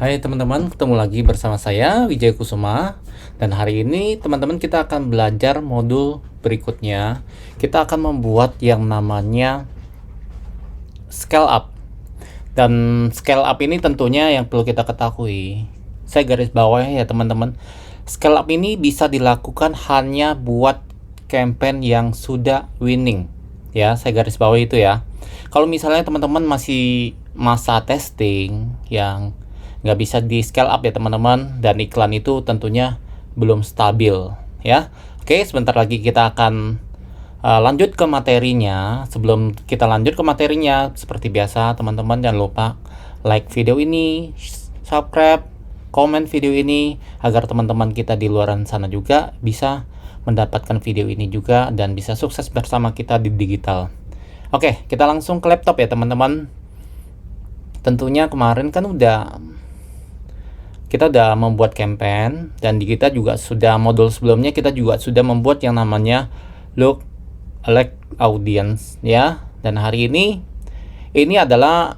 Hai teman-teman, ketemu lagi bersama saya Wijaya Kusuma. Dan hari ini teman-teman kita akan belajar modul berikutnya. Kita akan membuat yang namanya scale up. Dan scale up ini tentunya yang perlu kita ketahui, saya garis bawah ya teman-teman, scale up ini bisa dilakukan hanya buat campaign yang sudah winning. Ya, saya garis bawah itu ya. Kalau misalnya teman-teman masih masa testing yang nggak bisa di scale up ya teman-teman, dan iklan itu tentunya belum stabil ya. Oke, sebentar lagi kita akan lanjut ke materinya. Sebelum kita lanjut ke materinya, seperti biasa teman-teman jangan lupa like video ini, subscribe, komen video ini, agar teman-teman kita di luaran sana juga bisa mendapatkan video ini juga dan bisa sukses bersama kita di digital. Oke, kita langsung ke laptop ya teman-teman. Tentunya kemarin kan kita udah membuat campaign, dan di kita juga sudah modul sebelumnya kita juga sudah membuat yang namanya look like audience ya. Dan hari ini adalah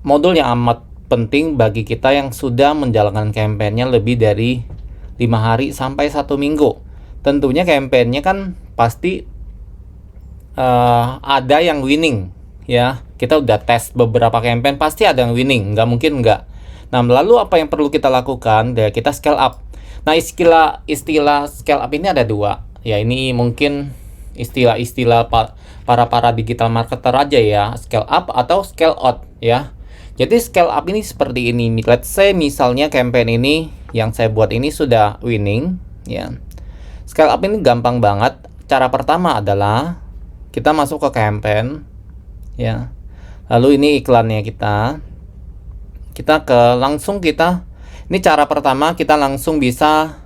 modul yang amat penting bagi kita yang sudah menjalankan campaignnya lebih dari 5 hari sampai 1 minggu. Tentunya campaignnya kan pasti ada yang winning ya. Kita udah tes beberapa campaign, pasti ada yang winning, nggak mungkin nggak. Nah, lalu apa yang perlu kita lakukan? Ya, kita scale up. Nah, istilah scale up ini ada dua. Ya, ini mungkin istilah para digital marketer aja ya. Scale up atau scale out ya. Jadi scale up ini seperti ini. Let's say misalnya campaign ini yang saya buat ini sudah winning ya. Scale up ini gampang banget. Cara pertama adalah kita masuk ke campaign ya. Lalu ini iklannya kita ini cara pertama, kita langsung bisa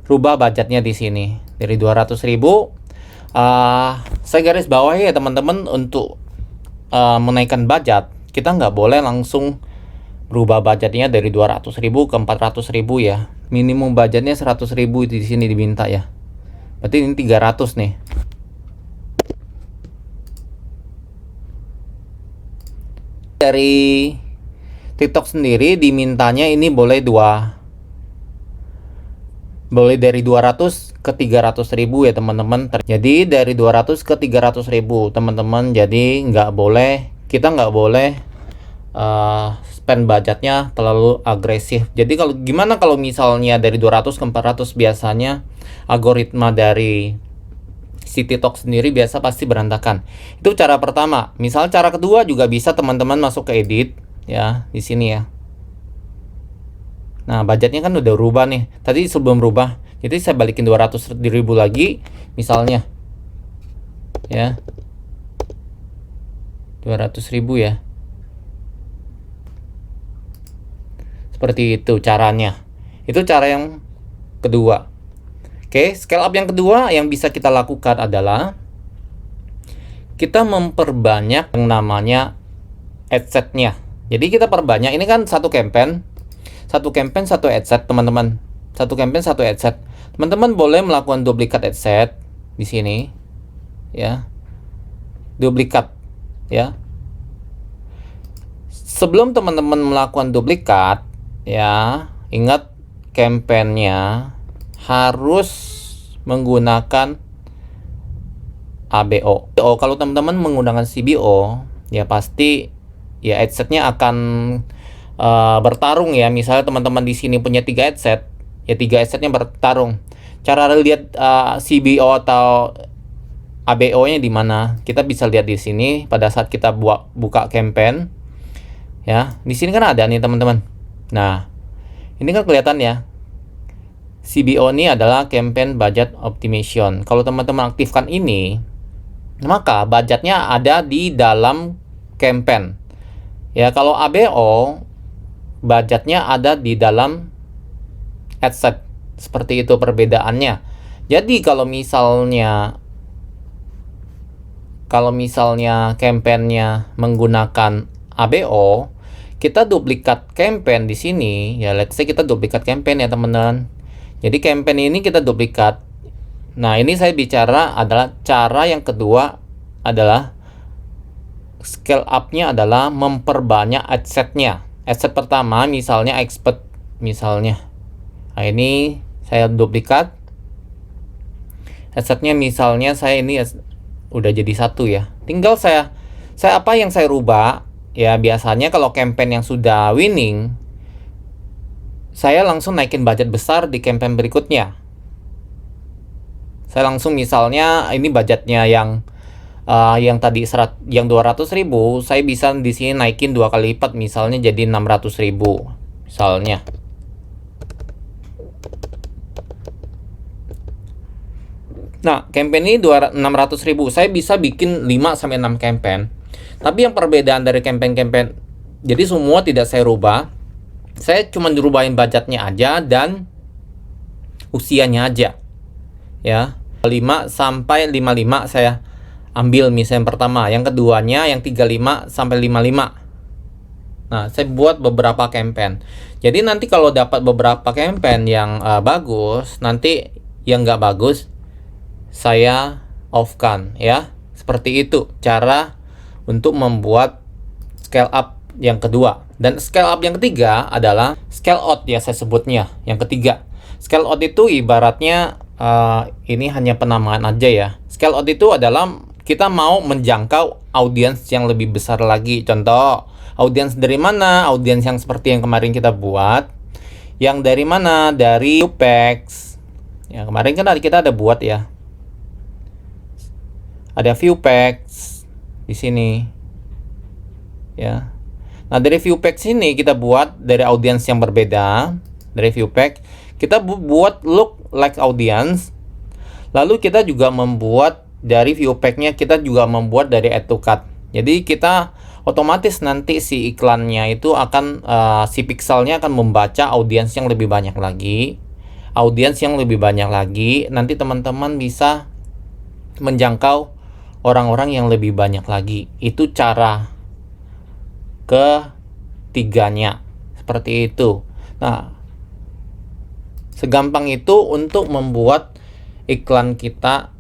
rubah budgetnya di sini dari 200.000. Saya garis bawah ya teman-teman, untuk menaikkan budget kita nggak boleh langsung rubah budgetnya dari 200.000 ke 400.000 ya. Minimum budgetnya 100.000 di sini diminta ya. Berarti ini 300 nih. Dari TikTok sendiri dimintanya ini boleh dari 200 ke 300.000 ya teman-teman. Jadi dari 200 ke 300.000 teman-teman. Jadi kita nggak boleh spend budgetnya terlalu agresif. Jadi gimana kalau misalnya dari 200 ke 400, biasanya algoritma dari si TikTok sendiri biasa pasti berantakan. Itu cara pertama. Misal cara kedua juga bisa teman-teman masuk ke edit ya, di sini ya. Nah, budgetnya kan udah rubah nih. Tadi sebelum rubah, jadi saya balikin 200.000 lagi misalnya ya. 200.000 ya. Seperti itu caranya. Itu cara yang kedua. Oke, scale up yang kedua yang bisa kita lakukan adalah kita memperbanyak yang namanya adset-nya. Jadi kita perbanyak, ini kan satu campaign satu adset teman-teman. Satu campaign satu adset. Teman-teman boleh melakukan duplikat adset di sini ya. Duplikat ya. Sebelum teman-teman melakukan duplikat ya, ingat campaign-nya harus menggunakan ABO. Kalau teman-teman menggunakan CBO ya, pasti ya adset-nya akan bertarung ya. Misalnya teman-teman di sini punya 3 adset, ya 3 adsetnya bertarung. Cara lihat CBO atau ABO-nya di mana? Kita bisa lihat di sini pada saat kita buka campaign. Ya, di sini kan ada nih teman-teman. Nah, ini kan kelihatan ya. CBO ini adalah campaign budget optimization. Kalau teman-teman aktifkan ini, maka budgetnya ada di dalam campaign. Ya, kalau ABO budgetnya ada di dalam adset. Seperti itu perbedaannya. Jadi kalau misalnya campaign-nya menggunakan ABO, kita duplikat campaign di sini ya. Let's say kita duplikat campaign ya teman-teman. Jadi campaign ini kita duplikat. Nah, ini saya bicara adalah cara yang kedua adalah scale up-nya adalah memperbanyak adset-nya. Asset pertama misalnya expert misalnya. Nah, ini saya duplikat. Assetnya misalnya saya ini udah jadi 1 ya. Tinggal saya apa yang saya rubah ya, biasanya kalau campaign yang sudah winning saya langsung naikin budget besar di campaign berikutnya. Saya langsung misalnya ini budgetnya yang tadi yang 200.000, saya bisa di sini naikin 2 kali lipat misalnya jadi 600.000 misalnya. Nah, campaign ini 600.000, saya bisa bikin 5 sampai 6 campaign. Tapi yang perbedaan dari campaign-campaign, jadi semua tidak saya rubah. Saya cuma dirubahin budgetnya aja dan usianya aja. Ya, 5 sampai 55 saya ambil misalnya yang pertama, yang keduanya yang 35 sampai 55. Nah, saya buat beberapa campaign. Jadi nanti kalau dapat beberapa campaign yang bagus, nanti yang nggak bagus saya off-kan ya. Seperti itu cara untuk membuat scale up yang kedua. Dan scale up yang ketiga adalah scale out ya, saya sebutnya yang ketiga. Scale out itu ibaratnya ini hanya penamaan aja ya. Scale out itu adalah kita mau menjangkau audiens yang lebih besar lagi. Contoh, audiens dari mana? Audiens yang seperti yang kemarin kita buat. Yang dari mana? Dari Viewpacks. Ya, kemarin kan kita ada buat ya. Ada Viewpacks di sini. Ya. Nah, dari Viewpacks ini kita buat dari audiens yang berbeda. Dari Viewpacks kita buat look like audience. Lalu kita juga membuat dari Viewpacks-nya, kita juga membuat dari add to cart. Jadi kita otomatis nanti si iklannya itu akan si pixelnya akan membaca audiens yang lebih banyak lagi. Audiens yang lebih banyak lagi, nanti teman-teman bisa menjangkau orang-orang yang lebih banyak lagi. Itu cara ketiganya. Seperti itu. Nah, segampang itu untuk membuat iklan kita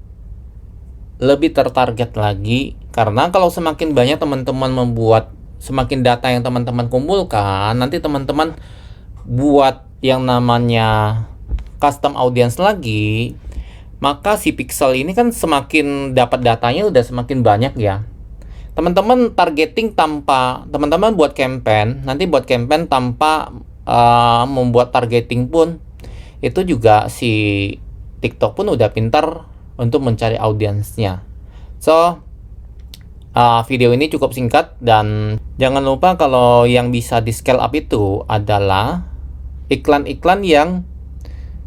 lebih tertarget lagi, karena kalau semakin banyak teman-teman membuat, semakin data yang teman-teman kumpulkan, nanti teman-teman buat yang namanya custom audience lagi, maka si pixel ini kan semakin dapat datanya udah semakin banyak ya. Teman-teman targeting tanpa, teman-teman buat campaign, nanti buat campaign tanpa membuat targeting pun, itu juga si TikTok pun udah pintar untuk mencari audiensnya. So, video ini cukup singkat, dan jangan lupa kalau yang bisa di scale up itu adalah iklan-iklan yang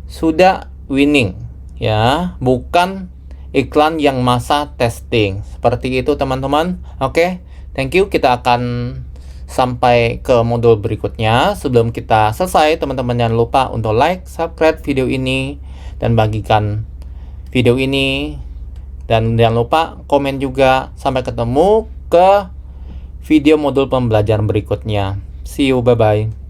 sudah winning ya, bukan iklan yang masa testing. Seperti itu teman-teman. Oke, thank you. Kita akan sampai ke modul berikutnya. Sebelum kita selesai, teman-teman jangan lupa untuk like, subscribe video ini, dan bagikan video ini, dan jangan lupa komen juga. Sampai ketemu ke video modul pembelajaran berikutnya. See you, bye bye.